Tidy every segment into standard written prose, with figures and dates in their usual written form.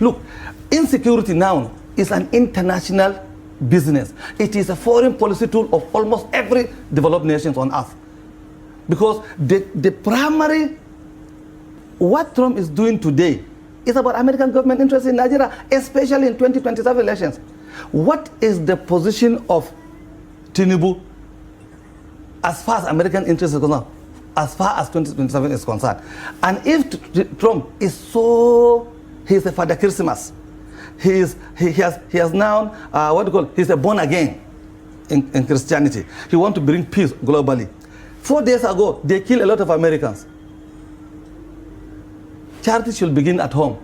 Look, insecurity now is an international business. It is a foreign policy tool of almost every developed nation on earth. Because the primary, what Trump is doing today is about American government interests in Nigeria, especially in 2027 elections. What is the position of Tinubu as far as American interests is concerned, as far as 2027 is concerned? And if Trump is so, he's a Father Christmas, he has now, he's a born again in Christianity. He wants to bring peace globally. 4 days ago, they killed a lot of Americans. Charity should begin at home.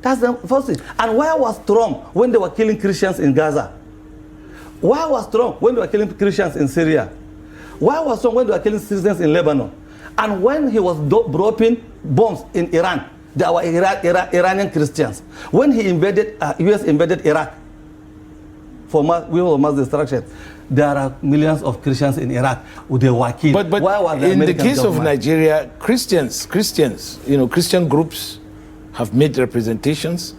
That's the first thing. And why was Trump when they were killing Christians in Gaza? Why was Trump when they were killing Christians in Syria? Why was Trump when they were killing citizens in Lebanon? And when he was dropping bombs in Iran, there were Iranian Christians. When he invaded, US invaded Iraq for mass destruction, there are millions of Christians in Iraq who they were killed. But in the case of Nigeria, Christians, Christian groups have made representations.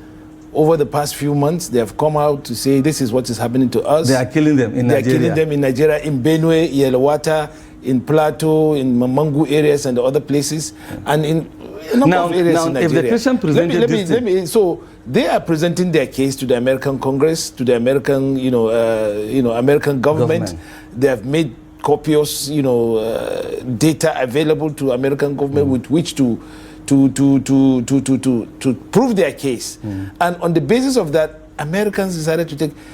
Over the past few months, they have come out to say this is what is happening to us. They are killing them in Nigeria. They are killing them in Nigeria, in Benue, Yelwata, in Plateau, in Mangu areas and the other places, and in a number of areas in Nigeria. If the Christian presented so they are presenting their case to the American Congress, to the American, American government. They have made copious, data available to American government with which to prove their case. And on the basis of that, Americans decided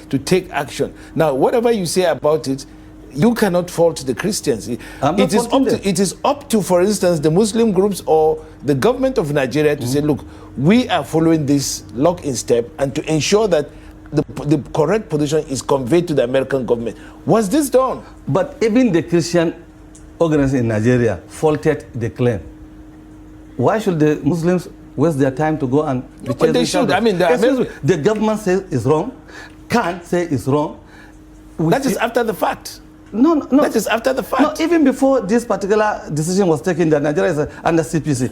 to take action. Now, whatever you say about it, you cannot fault the Christians. It is up to, for instance, the Muslim groups or the government of Nigeria to say, look, we are following this lock in step, and to ensure that the correct position is conveyed to the American government. Was this done? But even the Christian organization in Nigeria faulted the claim. Why should the Muslims waste their time to go and... But they should. I mean, the government says it's wrong, can't say it's wrong. That is after the fact. No. That is after the fact. No, even before this particular decision was taken that Nigeria is under CPC,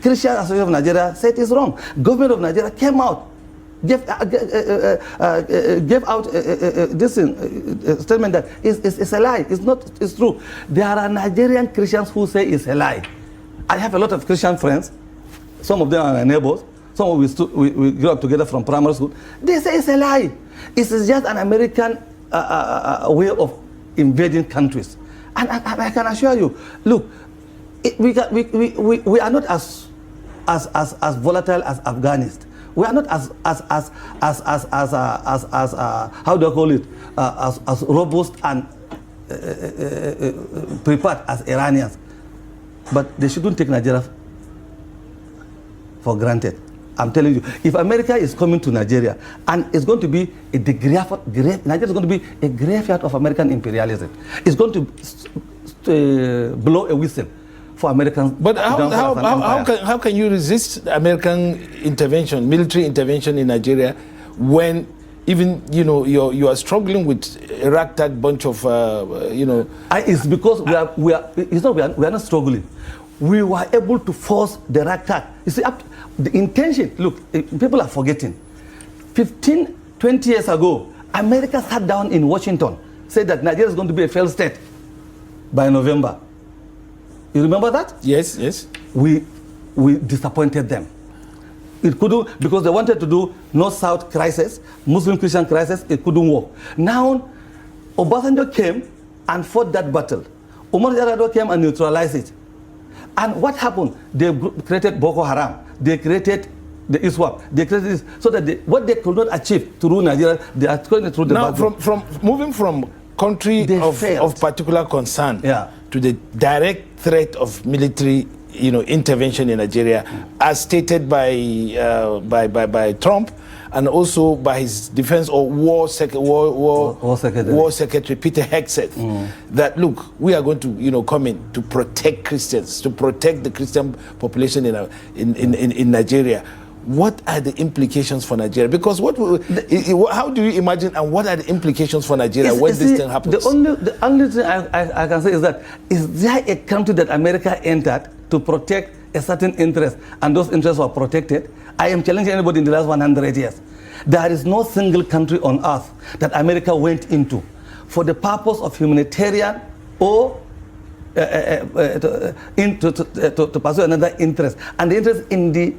Christian Association of Nigeria said it's wrong. Government of Nigeria came out, gave out this statement that it's a lie. It's true. There are Nigerian Christians who say it's a lie. I have a lot of Christian friends. Some of them are my neighbors. Some of we grew up together from primary school. They say it's a lie. It's just an American way of invading countries. And I can assure you, look, we are not as volatile as Afghanistan. We are not as how do I call it, as robust and prepared as Iranians. But they shouldn't take Nigeria for granted. I'm telling you, if America is coming to Nigeria, and it's going to be Nigeria is going to be a graveyard of American imperialism. It's going to blow a whistle for Americans. But how can you resist American intervention, military intervention in Nigeria, when even you are struggling with a ragtag bunch of It's because we are not struggling. We were able to force the ragtag. You see, the intention. Look, people are forgetting. 15, 20 years ago, America sat down in Washington, said that Nigeria is going to be a failed state by November. You remember that? Yes. We disappointed them. It couldn't, because they wanted to do North-South crisis, Muslim-Christian crisis. It couldn't work. Now, Obasanjo came and fought that battle. Umar Yar'Adua came and neutralized it. And what happened? They created Boko Haram. They created the ISWAP. They created this, so that what they could not achieve to rule Nigeria, they are going through the now, from moving from country of particular concern to the direct threat of military intervention in Nigeria, as stated by Trump, and also by his defense or war secretary Peter Hegseth, that look, we are going to come in to protect Christians, to protect the Christian population in Nigeria. What are the implications for Nigeria? Because how do you imagine, and what are the implications for Nigeria when this thing happens? The only thing I can say is that, is there a country that America entered to protect a certain interest, and those interests were protected. I am challenging anybody in the last 100 years. There is no single country on earth that America went into for the purpose of humanitarian or to pursue another interest. And the interest in the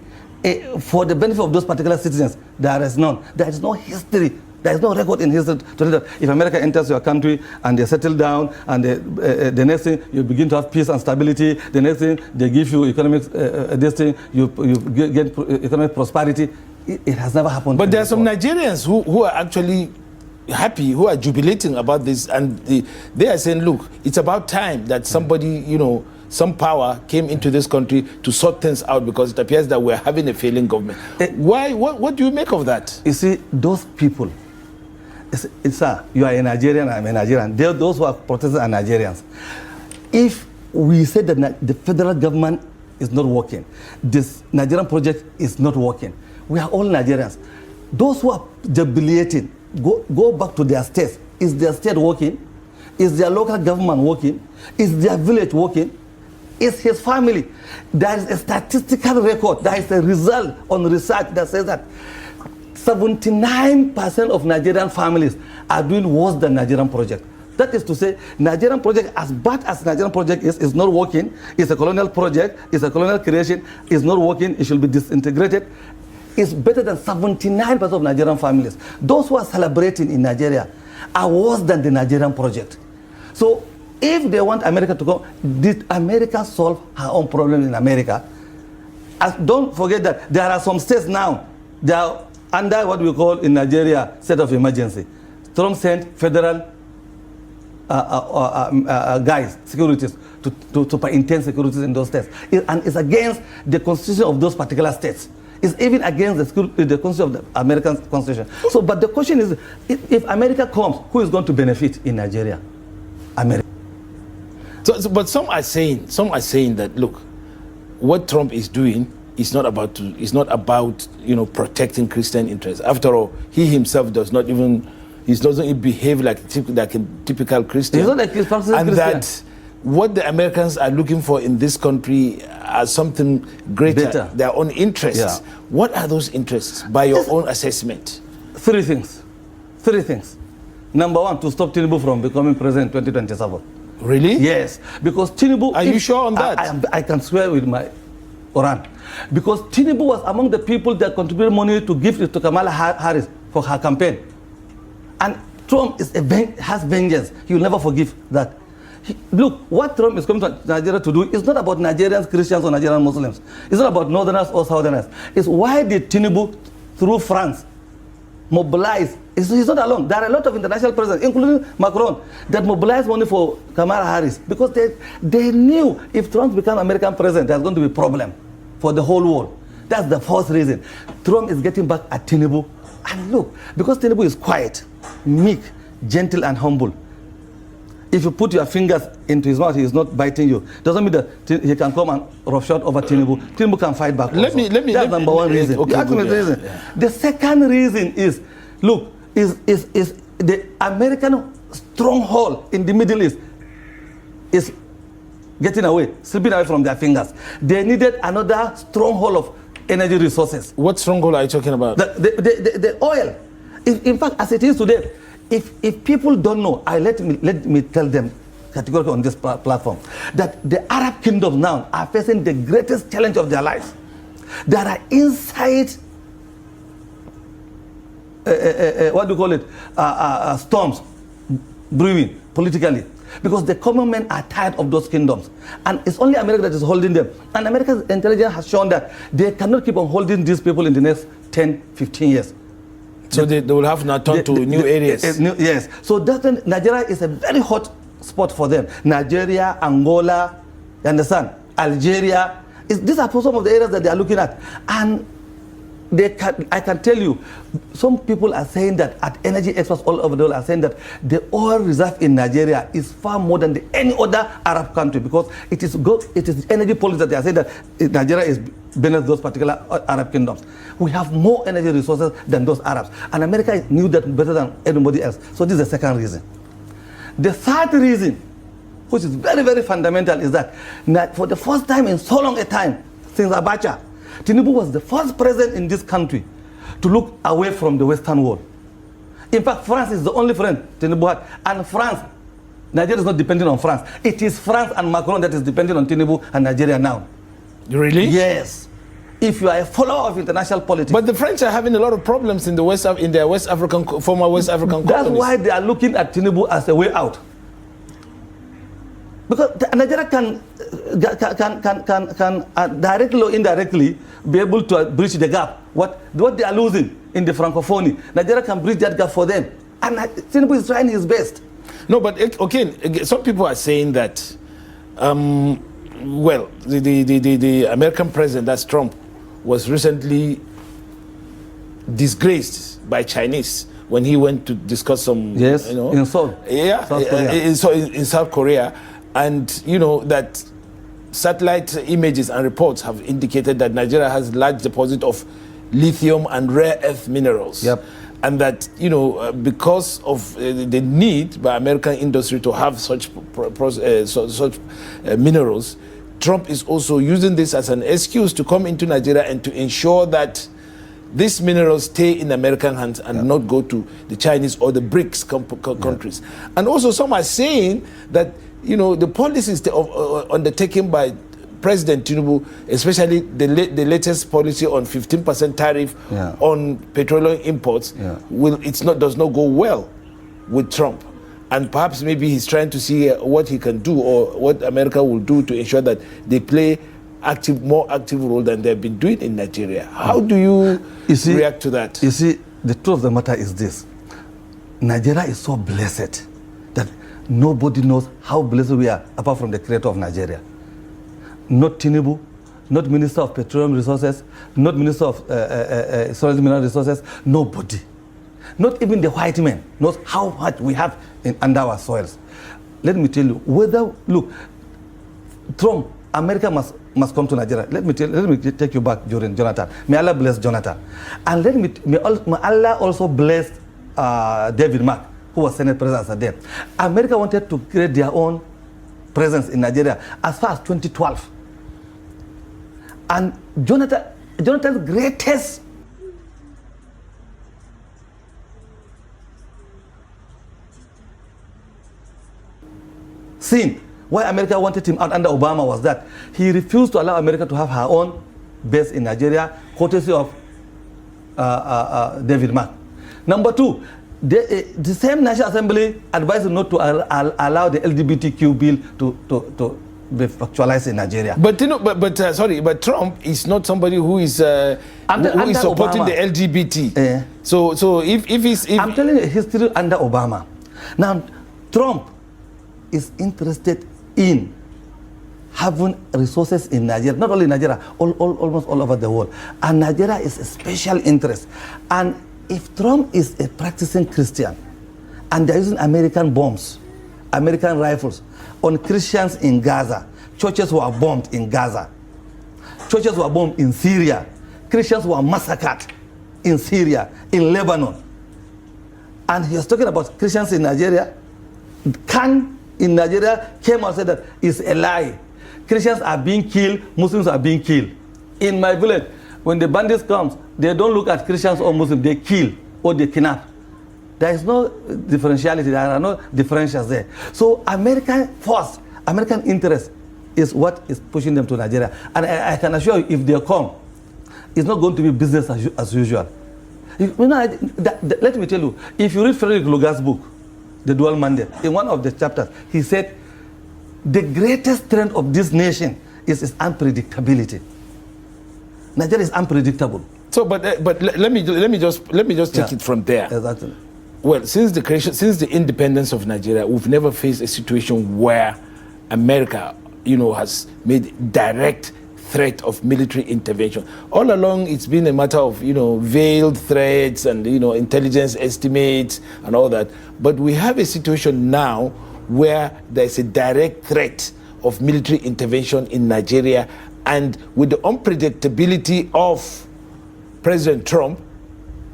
for the benefit of those particular citizens, there is none. There is no history. There is no record in history to tell that if America enters your country and they settle down and the next thing you begin to have peace and stability, the next thing they give you economic this thing, you get economic prosperity. It has never happened. But there are some Nigerians who are actually happy, who are jubilating about this, and they are saying, look, it's about time that somebody, you know, some power came into this country to sort things out, because it appears that we're having a failing government. Why? What do you make of that? You see, those people, you are a Nigerian, I'm a Nigerian. Those who are protesters are Nigerians. If we say that the federal government is not working, this Nigerian project is not working, we are all Nigerians. Those who are jubilating, go back to their states. Is their state working? Is their local government working? Is their village working? Is his family? There is a statistical record, there is a result on research that says that 79% of Nigerian families are doing worse than Nigerian project. That is to say, Nigerian project, as bad as Nigerian project is not working. It's a colonial project, it's a colonial creation, it's not working, it should be disintegrated. It's better than 79% of Nigerian families. Those who are celebrating in Nigeria are worse than the Nigerian project. So if they want America to go, did America solve her own problem in America? Don't forget that there are some states now, they are under what we call in Nigeria state of emergency. Trump sent federal guys, securities, to intense securities in those states. And it's against the constitution of those particular states. It's even against the constitution of the American constitution. So, but the question is, if America comes, who is going to benefit in Nigeria? America. But some are saying that, look, what Trump is doing is not about you know, protecting Christian interests. After all, he himself doesn't behave like a typical Christian. He's not like he's practicing and Christian. That what the Americans are looking for in this country are something greater, better. Their own interests. Yeah. What are those interests by your own assessment? Three things. Number one, to stop Tinubu from becoming president in 2027. Really? Yes, because Tinubu... Are you sure on that? I can swear with my Quran. Because Tinubu was among the people that contributed money to give it to Kamala Harris for her campaign. And Trump has vengeance. He will never forgive that. Look, what Trump is coming to Nigeria to do is not about Nigerians, Christians, or Nigerian Muslims. It's not about Northerners or Southerners. It's why did Tinubu, through France, mobilize? He's not alone. There are a lot of international presidents, including Macron, that mobilized money for Kamala Harris, because they knew if Trump becomes American president, there's going to be a problem for the whole world. That's the first reason. Trump is getting back at Tinubu. And look, because Tinubu is quiet, meek, gentle, and humble, if you put your fingers into his mouth, he is not biting you. Doesn't mean that he can come and roughshod over Tinubu. Tinubu can fight back. That's number one reason. Okay, reason. Yeah. The second reason is, look, is the American stronghold in the Middle East is getting away, slipping away from their fingers. They needed another stronghold of energy resources. What stronghold are you talking about? The oil. In fact, as it is today, if people don't know, let me tell them categorically on this platform that the Arab kingdoms now are facing the greatest challenge of their lives. There are inside what do you call it, storms brewing politically, because the common men are tired of those kingdoms, and it's only America that is holding them. And America's intelligence has shown that they cannot keep on holding these people in the next 10-15 years. So they will have now turned to new areas. Yes. So Nigeria is a very hot spot for them. Nigeria, Angola, you understand? Algeria. These are some of the areas that they are looking at. And I can tell you, some people are saying that, at energy experts all over the world are saying that the oil reserve in Nigeria is far more than any other Arab country, because it is energy policy that they are saying that Nigeria is beneath those particular Arab kingdoms. We have more energy resources than those Arabs, and America knew that better than anybody else. So this is the second reason. The third reason, which is very, very fundamental, is that for the first time in so long a time, since Abacha. Tinubu was the first president in this country to look away from the Western world. In fact, France is the only friend Tinubu had. And France, Nigeria is not dependent on France. It is France and Macron that is dependent on Tinubu and Nigeria now. Really? Yes. If you are a follower of international politics. But the French are having a lot of problems in their former West African colonies. That's why they are looking at Tinubu as a way out. Because Nigeria can directly or indirectly be able to bridge the gap. What they are losing in the Francophonie, Nigeria can bridge that gap for them. And Tinubu is trying his best. No, but okay, some people are saying that, well, the American president, that's Trump, was recently disgraced by Chinese when he went to discuss some, yes, in Seoul, in South Korea, and that satellite images and reports have indicated that Nigeria has large deposit of lithium and rare earth minerals. Yep. And that, because of the need by American industry to have such minerals, Trump is also using this as an excuse to come into Nigeria and to ensure that these minerals stay in American hands and not go to the Chinese or the BRICS countries. And also some are saying that, the policies undertaken by President Tinubu, especially the latest policy on 15% tariff on petroleum imports, does not go well with Trump. And perhaps maybe he's trying to see what he can do or what America will do to ensure that they play more active role than they've been doing in Nigeria. How do you react to that? You see, the truth of the matter is this. Nigeria is so blessed that nobody knows how blessed we are apart from the creator of Nigeria. Not Tinubu, not Minister of Petroleum Resources, not Minister of Soil Mineral Resources, nobody. Not even the white man knows how much we have under our soils. Let me tell you, look, Trump, America must come to Nigeria. Let me take you back during Jonathan. May Allah bless Jonathan. And may Allah also bless David Mark, who was Senate President at the time. America wanted to create their own presence in Nigeria as far as 2012. And Jonathan's greatest sin why America wanted him out under Obama was that he refused to allow America to have her own base in Nigeria, courtesy of David Mark. Number two, the same National Assembly advised him not to allow the LGBTQ bill to be factualized in Nigeria. But Trump is not somebody who is supporting Obama, the LGBT. So if I'm telling you history under Obama. Now Trump is interested in having resources in Nigeria, not only in Nigeria, almost all over the world. And Nigeria is a special interest. And if Trump is a practicing Christian and they're using American bombs, American rifles on Christians in Gaza, churches were bombed in Gaza, churches were bombed in Syria, Christians were massacred in Syria, in Lebanon. And he was talking about Christians in Nigeria. Khan in Nigeria came out and said that it's a lie. Christians are being killed, Muslims are being killed. In my village, when the bandits come, they don't look at Christians or Muslims, they kill or they kidnap. There is no differentiality, there are no differentials there. So American force, American interest is what is pushing them to Nigeria. And I can assure you, if they come, it's not going to be business as usual. Let me tell you, if you read Frederick Lugard's book, The Dual Mandate, in one of the chapters, he said, the greatest strength of this nation is its unpredictability. Nigeria is unpredictable. So, but let me just take it from there. Exactly. Well, since the independence of Nigeria, we've never faced a situation where America, has made direct threat of military intervention. All along, it's been a matter of, veiled threats and, intelligence estimates and all that. But we have a situation now where there's a direct threat of military intervention in Nigeria, and with the unpredictability of President Trump,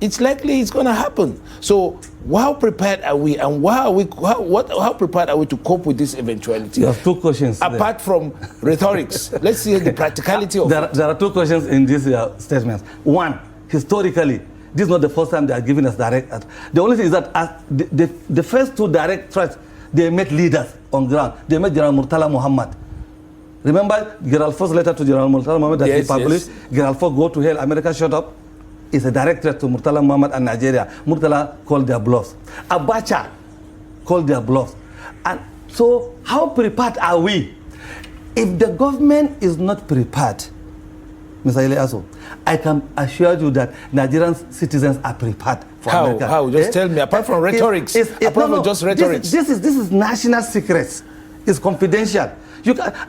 it's likely it's going to happen. So how prepared are we, and how prepared are we to cope with this eventuality? You have two questions. Apart from rhetorics, let's see the practicality of it. There are two questions in these statements. One, historically, this is not the first time they are giving us direct. The only thing is that the first two direct threats, they met leaders on ground. They met General Murtala Muhammad. Remember Gerald Ford's letter to General Murtala Muhammad that he published? Yes. Gerald Ford, go to hell, America shut up. It's a direct threat to Murtala Muhammad and Nigeria. Murtala called their bluffs. Abacha called their bluffs. And so how prepared are we? If the government is not prepared, Mr. Ilyasu, I can assure you that Nigerian citizens are prepared for America. How? Just tell me, apart from rhetorics. Apart from just rhetorics. This is national secrets. It's confidential.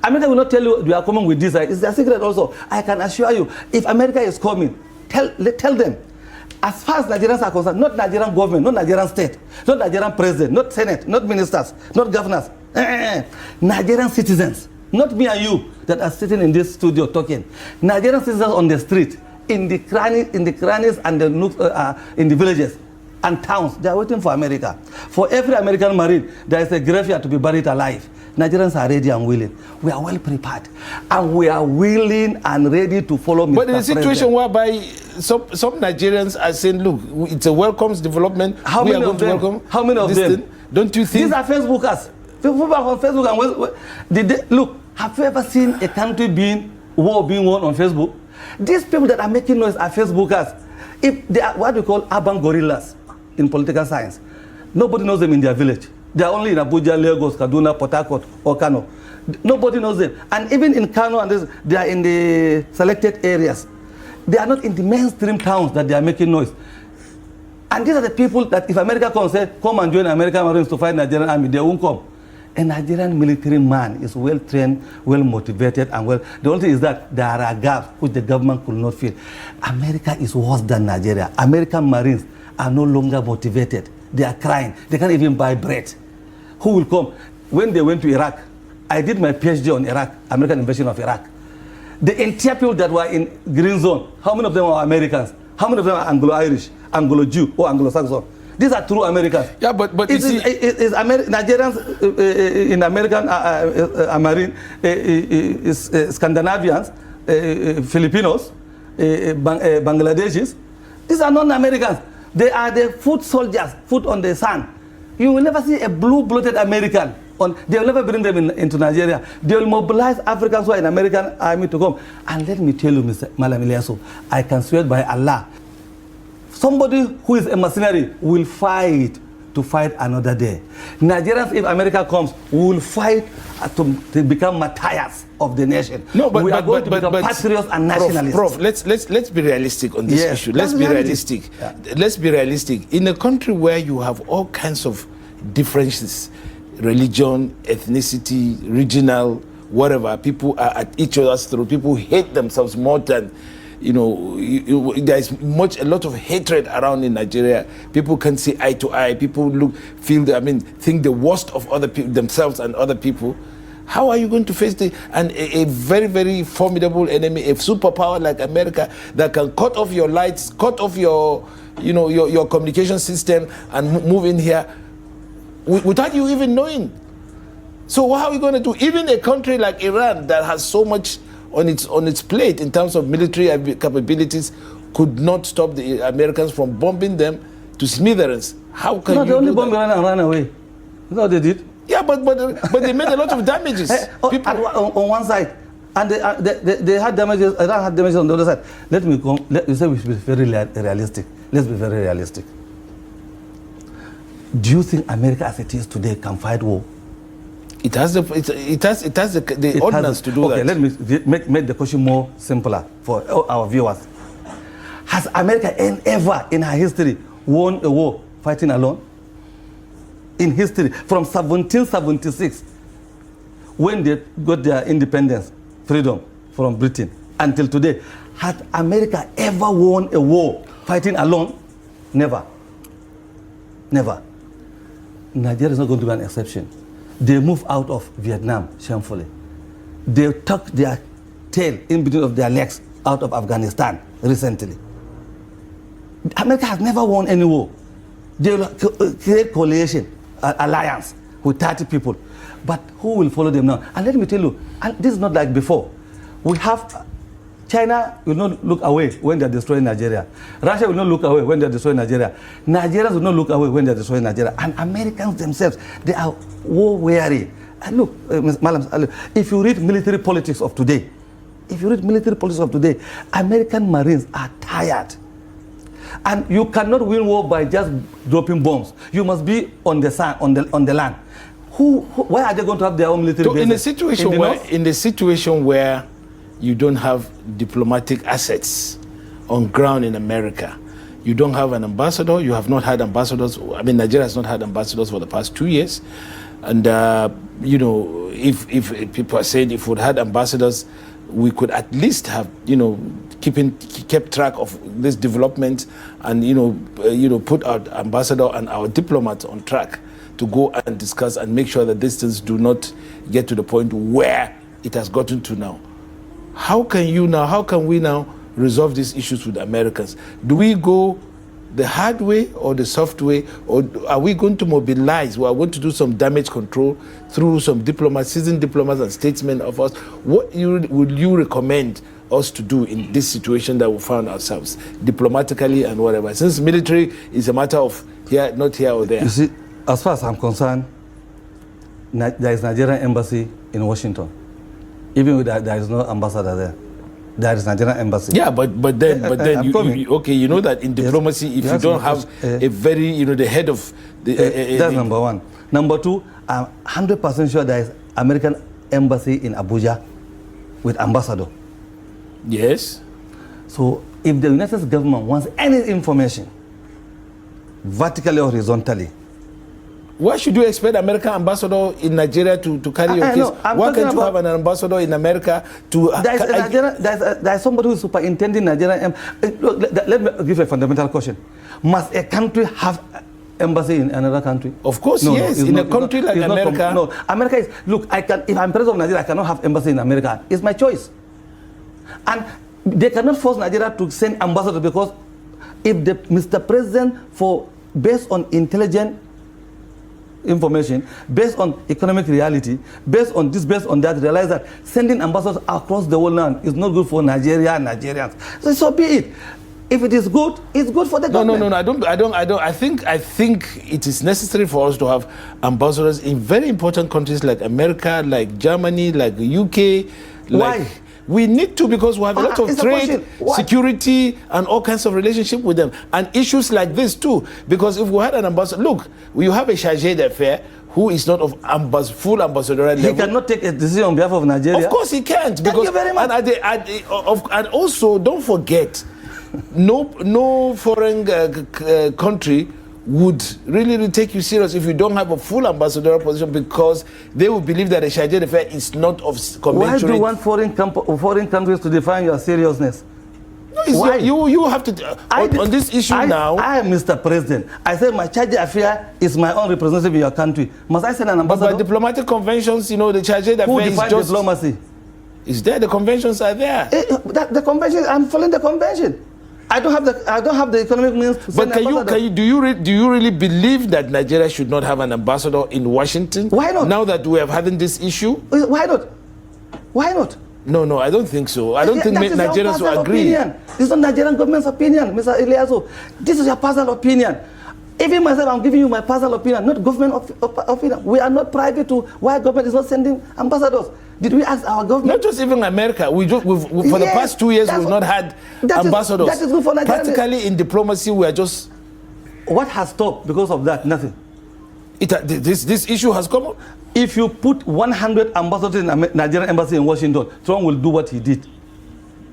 America will not tell you they are coming with this. It's their secret also. I can assure you, if America is coming, tell them. As far as Nigerians are concerned, not Nigerian government, not Nigerian state, not Nigerian president, not senate, not ministers, not governors. Nigerian citizens, not me and you that are sitting in this studio talking. Nigerian citizens on the street, in the crannies and the nooks, in the villages and towns, they are waiting for America. For every American Marine, there is a graveyard to be buried alive. Nigerians are ready and willing. We are well prepared, and we are willing and ready to follow Mr. But in a situation whereby some Nigerians are saying, look, it's a welcome development. How many of them? How many of them? Don't you think? These are Facebookers. People are on Facebook. And look, have you ever seen a country war being won on Facebook? These people that are making noise are Facebookers. If they are what we call urban gorillas in political science, nobody knows them in their village. They are only in Abuja, Lagos, Kaduna, Port Harcourt, or Kano. Nobody knows them. And even in Kano, they are in the selected areas. They are not in the mainstream towns that they are making noise. And these are the people that if America comes and say, come and join American Marines to fight Nigerian army, they won't come. A Nigerian military man is well trained, well motivated, and well. The only thing is that there are gaps which the government could not fill. America is worse than Nigeria. American Marines are no longer motivated. They are crying. They can't even buy bread. Who will come? When they went to Iraq, I did my PhD on Iraq, American invasion of Iraq. The entire people that were in Green Zone, how many of them are Americans? How many of them are Anglo-Irish, Anglo-Jew, or Anglo-Saxon? These are true Americans. Yeah, but you see, Nigerians in American Marine, Scandinavians, Filipinos, Bangladeshis. These are non-Americans. They are the foot soldiers, foot on the sun. You will never see a blue-blooded American. They will never bring them into Nigeria. They will mobilize Africans who are in American army to come. And let me tell you, Mr. Malam Ilyasu, I can swear by Allah, somebody who is a mercenary will fight to fight another day. Nigerians, if America comes, will fight to become martyrs of the nation. No, but we are going to become patriots and nationalists. Prof, let's be realistic on this issue. Let's be realistic. Yeah. Let's be realistic. In a country where you have all kinds of differences, religion, ethnicity, regional, whatever, people are at each other's throat. People hate themselves more than, there's a lot of hatred around in Nigeria. People can't see eye to eye. People think the worst of other people, themselves and other people. How are you going to face a very, very formidable enemy, a superpower like America that can cut off your lights, cut off your communication system and move in here without you even knowing? So how are we going to do? Even a country like Iran that has so much on its plate in terms of military capabilities could not stop the Americans from bombing them to smithereens. How can you they only bombed Iran and ran away. That's what they did. Yeah, but they made a lot of damages. On one side, and they had damages. Iran had damages on the other side. You say we should be very realistic. Let's be very realistic. Do you think America, as it is today, can fight war? It has the ordinance to do that. Okay, let me make the question more simpler for our viewers. Has America ever in her history won a war fighting alone? In history, from 1776, when they got their independence, freedom from Britain, until today, had America ever won a war fighting alone? Never. Never. Nigeria is not going to be an exception. They moved out of Vietnam shamefully. They tucked their tail in between of their legs out of Afghanistan recently. America has never won any war. They will create coalition, alliance with 30 people. But who will follow them now? And let me tell you, and this is not like before. We have China will not look away when they're destroying Nigeria. Russia will not look away when they're destroying Nigeria. Nigerians will not look away when they're destroying Nigeria. And Americans themselves, they are war weary. And look, if you read military politics of today, American Marines are tired. And you cannot win war by just dropping bombs. You must be on the sand, on the land. Why are they going to have their own military bases? In the situation where you don't have diplomatic assets on ground in America, you don't have an ambassador, you have not had ambassadors. I mean, Nigeria has not had ambassadors for the past 2 years. And, you know, if people are saying if we'd had ambassadors, we could at least have, you know, kept track of this development and, put our ambassador and our diplomats on track to go and discuss and make sure that these things do not get to the point where it has gotten to now. How can we now resolve these issues with the Americans? Do we go the hard way or the soft way, or are we going to mobilize? We are going to do some damage control through some diplomats, seasoned diplomats and statesmen of us. What would you recommend us to do in this situation that we found ourselves, diplomatically and whatever? Since military is a matter of here, not here or there. You see, as far as I'm concerned, there is Nigerian embassy in Washington. Even with that, there is no ambassador there. There is Nigerian embassy. Yeah, but then you know that in diplomacy, if you don't have a very, the head of the... that's number one. Number two, I'm 100% sure there is American embassy in Abuja with ambassador. Yes. So if the United States government wants any information, vertically or horizontally, why should you expect American ambassador in Nigeria to carry your case? Why can't you have an ambassador in America to... There is somebody who is superintending Nigerian... Let me give a fundamental question. Must a country have embassy in another country? Of course, yes. In a country like America... No, America is... Look, if I'm president of Nigeria, I cannot have embassy in America. It's my choice. And they cannot force Nigeria to send ambassadors, because if Mr. President, based on intelligent information, based on economic reality, based on this, based on that, realize that sending ambassadors across the world now is not good for Nigeria and Nigerians. So be it. If it is good, it's good for the government. No. I think it is necessary for us to have ambassadors in very important countries like America, like Germany, like UK. Why? We need to, because we have a lot of trade, security, and all kinds of relationship with them. And issues like this too. Because if we had an ambassador, look, you have a Sadeeque Abba Bl0ws who is not of full ambassadorial level. He cannot take a decision on behalf of Nigeria. Of course he can't. Thank you very much. And also, don't forget, no foreign country would really take you serious if you don't have a full ambassadorial position, because they will believe that a Sadeeque Abba Bl0ws is not of commensurate... Why do you want foreign countries to define your seriousness? No, why? You have to... on this issue now... I am Mr. President. I say my Sadeeque Abba Bl0ws is my own representative in your country. Must I send an ambassador? But by diplomatic conventions, the Sadeeque Abba Bl0ws is just... diplomacy? Is there? The conventions are there. The convention, I'm following the convention. I don't have the economic means to send an ambassador. Do you really believe that Nigeria should not have an ambassador in Washington? Why not? Now that we are having this issue? Why not? Why not? No, I don't think so. I don't think Nigerians will agree. This is not Nigerian government's opinion, Mr. Ilyasu. This is your personal opinion. Even myself, I'm giving you my personal opinion, not government opinion. We are not private to why government is not sending ambassadors. Did we ask our government? Not just even America. For the past 2 years, we've not had ambassadors. That is good for Nigeria. Practically in diplomacy, we are just... What has stopped because of that? Nothing. This issue has come up. If you put 100 ambassadors in the Nigerian embassy in Washington, Trump will do what he did.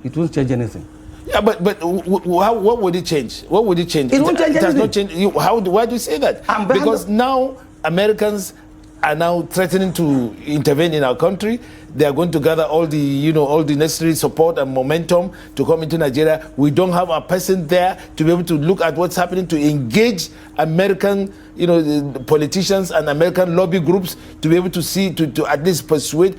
It won't change anything. Yeah, but what would it change? What would it change? It won't change anything. It has not changed. Why do you say that? Because now Americans are now threatening to intervene in our country. They are going to gather all the necessary support and momentum to come into Nigeria. We don't have a person there to be able to look at what's happening, to engage American, politicians and American lobby groups to be able to see, to at least persuade,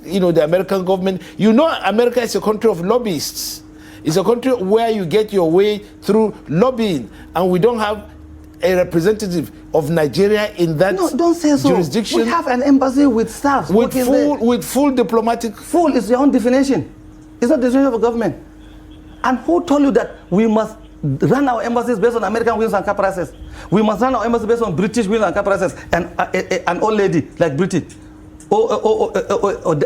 the American government. America is a country of lobbyists. It's a country where you get your way through lobbying, and we don't have a representative of Nigeria in that don't say so. jurisdiction. We have an embassy with staff with full diplomatic. Full is your own definition. It's not the definition of a government. And who told you that we must run our embassies based on American wills and caprices? We must run our embassy based on British wills and caprices, and an old lady like British, or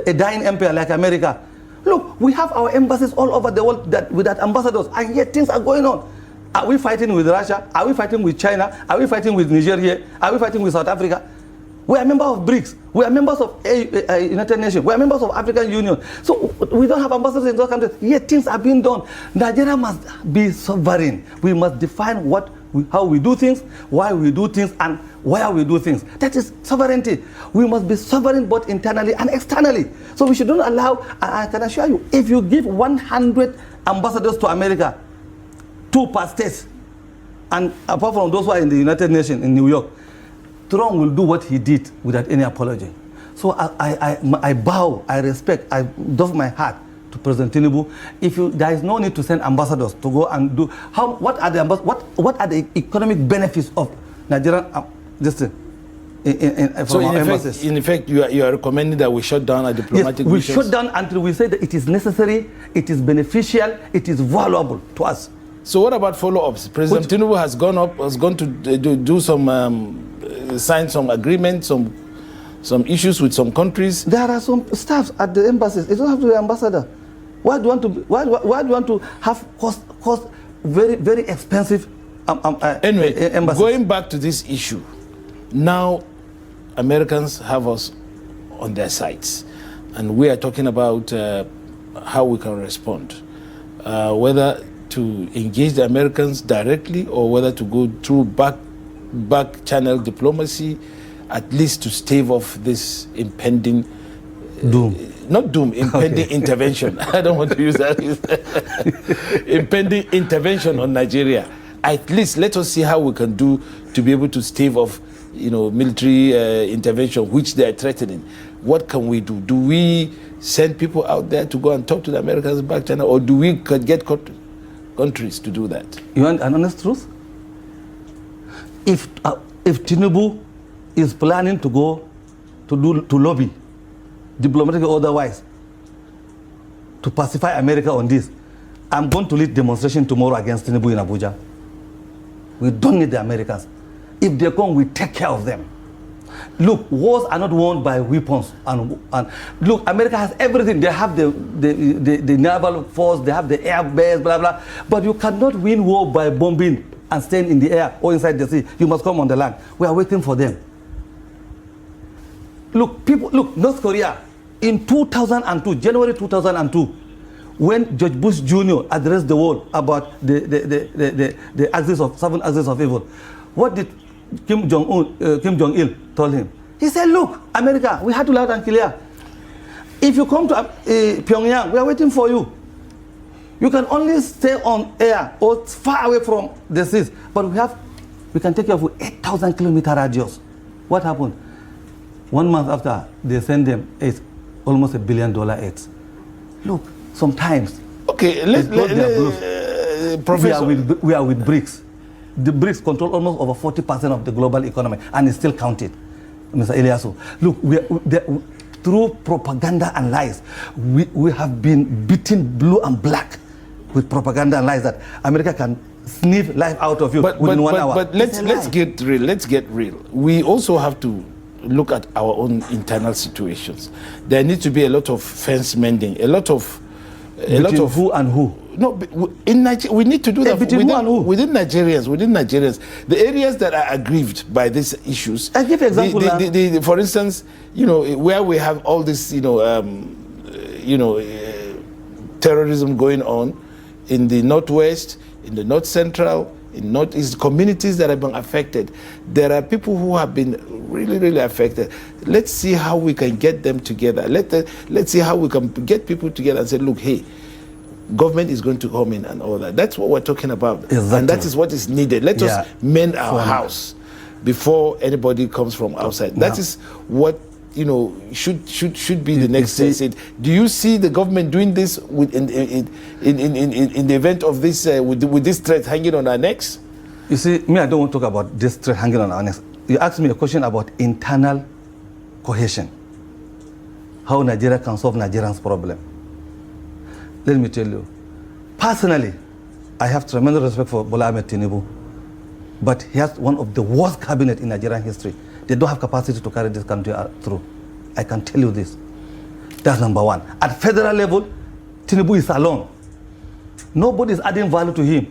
a dying empire like America. Look, we have our embassies all over the world with that ambassadors, and yet things are going on. Are we fighting with Russia? Are we fighting with China? Are we fighting with Nigeria? Are we fighting with South Africa? We are members of BRICS. We are members of United Nations. We are members of African Union. So we don't have ambassadors in those countries. Yet things are being done. Nigeria must be sovereign. We must define how we do things, why we do things, and where we do things. That is sovereignty. We must be sovereign both internally and externally. So we should not allow, I can assure you, if you give 100 ambassadors to America, 2 per state, and apart from those who are in the United Nations in New York, Trump will do what he did without any apology. So I bow, I respect, I doff my hat to President Tinubu. There is no need to send ambassadors to go and do what are the economic benefits of Nigerian in effect, you are recommending that we shut down our diplomatic missions? Yes, we shut down until we say that it is necessary, it is beneficial, it is valuable to us. So what about follow-ups? President Tinubu has gone to do some sign some agreements, some issues with some countries. There are some staffs at the embassies. It doesn't have to be ambassador. Why do you want to have cost very, very expensive anyway, embassies? Going back to this issue, now Americans have us on their sides, and we are talking about how we can respond, whether to engage the Americans directly or whether to go through back channel diplomacy, at least to stave off this impending impending intervention. I don't want to use that. Impending intervention on Nigeria. At least let us see how we can do to be able to stave off, military intervention, which they are threatening. What can we do? Do we send people out there to go and talk to the Americans back channel, or do we get countries to do that? You want an honest truth? If Tinubu is planning to go to lobby, diplomatic or otherwise, to pacify America on this, I'm going to lead demonstration tomorrow against Tinubu in Abuja. We don't need the Americans. If they come, we take care of them. Look, wars are not won by weapons. And look, America has everything. They have the naval force, they have the air base, blah, blah. But you cannot win war by bombing and staying in the air or inside the sea. You must come on the land. We are waiting for them. Look, North Korea, in 2002, January 2002, when George Bush Jr. addressed the world about the seven axis of evil, what did Kim Jong-il told him? He said, look, America, we had to loud and clear. If you come to Pyongyang, we are waiting for you. You can only stay on air or far away from the seas, but we can take you for 8,000 kilometer radius. What happened? 1 month after, they send them almost $1 billion aid. Look, sometimes. Okay, Professor, we are with BRICS. The BRICS control almost over 40% of the global economy, and it's still counted, Mr. Eliasu. Look, through propaganda and lies, we have been beaten blue and black with propaganda and lies that America can sniff life out of you within 1 hour. But let's get real. Let's get real. We also have to look at our own internal situations. There needs to be a lot of fence mending, a lot of who and who. No, in Nigeria, we need to do that between who and who? Within Nigerians. The areas that are aggrieved by these issues. I give an example. For instance, where we have all this, terrorism going on in the northwest, in the north central, in northeast communities that have been affected. There are people who have been really, really affected. Let's see how we can get them together. Let's see how we can get people together and say, look, hey, government is going to come in and all that. That's what we're talking about. Exactly. And that is what is needed. Let us mend our house before anybody comes from outside. That is what should be the next state. Do you see the government doing this in the event of this with this threat hanging on our necks? You see, me, I don't want to talk about this threat hanging on our necks. You asked me a question about internal cohesion, how Nigeria can solve Nigerians' problem. Let me tell you, personally, I have tremendous respect for Bola Ahmed Tinubu, but he has one of the worst cabinet in Nigerian history. They don't have capacity to carry this country through. I can tell you this. That's number one. At federal level, Tinubu is alone. Nobody is adding value to him.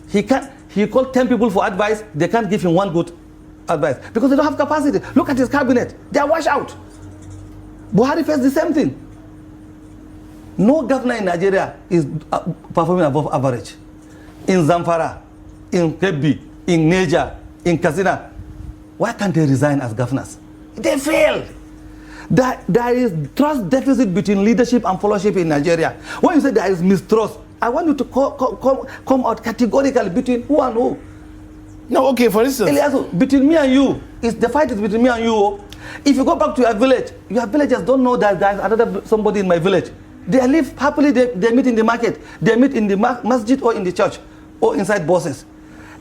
He called 10 people for advice. They can't give him one good advice because they don't have capacity. Look at his cabinet. They are washed out. Buhari faced the same thing. No governor in Nigeria is performing above average. In Zamfara, in Kebbi, in Niger, in Katsina, why can't they resign as governors? They failed. There is trust deficit between leadership and followership in Nigeria. When you say there is mistrust, I want you to come out categorically between who and who. No, okay, for instance. Eliasu, between me and you, the fight is between me and you. If you go back to your villagers don't know that there's another somebody in my village. They live happily, they meet in the market, they meet in the masjid or in the church or inside buses.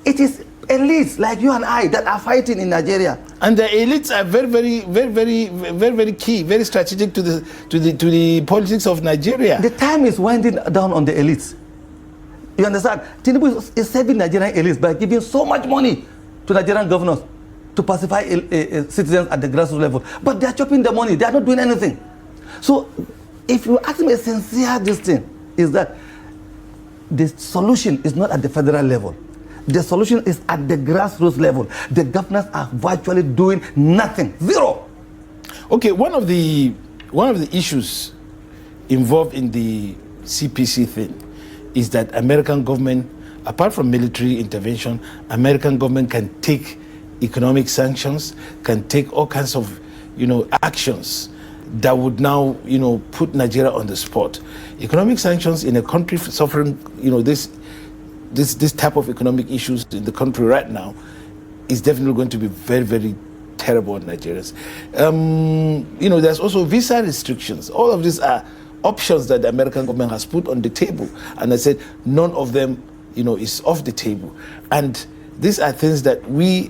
It is elites like you and I that are fighting in Nigeria. And the elites are very key, very strategic to the politics of Nigeria. The time is winding down on the elites. You understand? Tinubu is saving Nigerian elites by giving so much money to Nigerian governors to pacify citizens at the grassroots level. But they are chopping the money. They are not doing anything. So if you ask me a sincere thing, is that the solution is not at the federal level. The solution is at the grassroots level. The governors are virtually doing nothing. Zero. Okay, one of the issues involved in the CPC thing is that American government, apart from military intervention, American government can take economic sanctions, can take all kinds of, actions that would now, put Nigeria on the spot. Economic sanctions in a country suffering, this type of economic issues in the country right now is definitely going to be very, very terrible on Nigerians. There's also visa restrictions. All of these are options that the American government has put on the table. And I said, none of them, is off the table. And these are things that we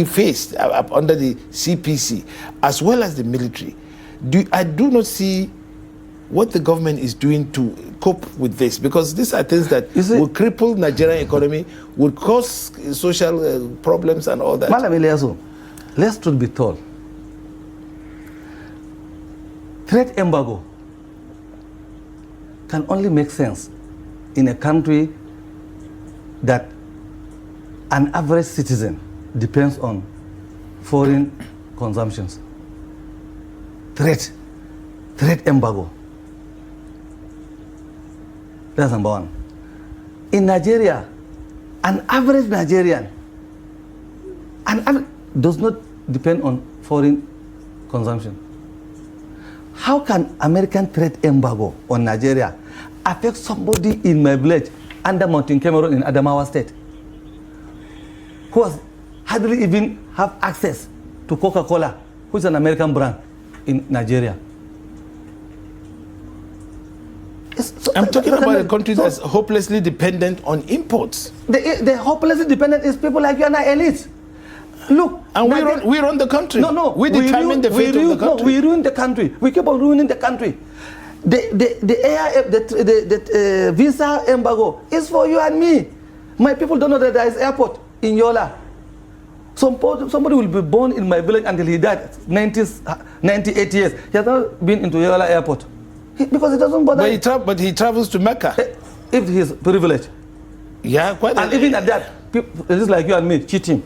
faced under the CPC, as well as the military. I do not see what the government is doing to cope with this, because these are things that will cripple Nigerian economy, will cause social problems and all that. Malam Eliasu, let's truth be told. Trade embargo can only make sense in a country that an average citizen depends on foreign consumptions. Trade embargo. That's number one. In Nigeria, an average Nigerian does not depend on foreign consumption. How can American trade embargo on Nigeria affect somebody in my village under Mountain Cameroon in Adamawa State, who has hardly even have access to Coca-Cola, which is an American brand in Nigeria? I'm talking about a country that's hopelessly dependent on imports. The hopelessly dependent is people like you and I, elites. Look, and we run the country. No. We determine the fate of the country. No, we ruin the country. We keep on ruining the country. The visa embargo is for you and me. My people don't know that there is airport in Yola. Somebody will be born in my village until he died, 98 years. He has not been into Yola airport. Because it doesn't bother. But he travels to Mecca. If he is privileged. Yeah, quite. And even at that, it's like you and me, cheating.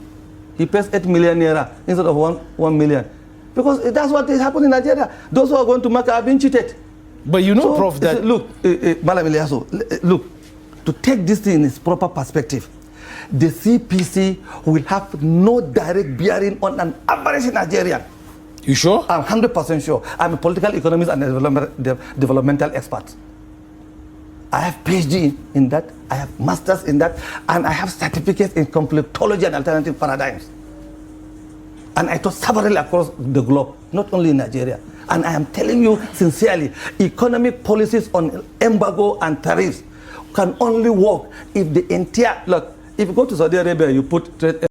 He pays 8 million naira instead of 1 million. Because that's what is happening in Nigeria. Those who are going to Mecca have been cheated. But Prof, that... Look, Malam Eliasu, look, to take this thing in its proper perspective, the CPC will have no direct bearing on an average Nigerian. You sure? I'm 100% sure. I'm a political economist and a developmental expert. I have PhD in that, I have masters in that, and I have certificates in conflictology and alternative paradigms. And I taught several across the globe, not only in Nigeria. And I am telling you sincerely, economic policies on embargo and tariffs can only work if the entire, look, if you go to Saudi Arabia, you put trade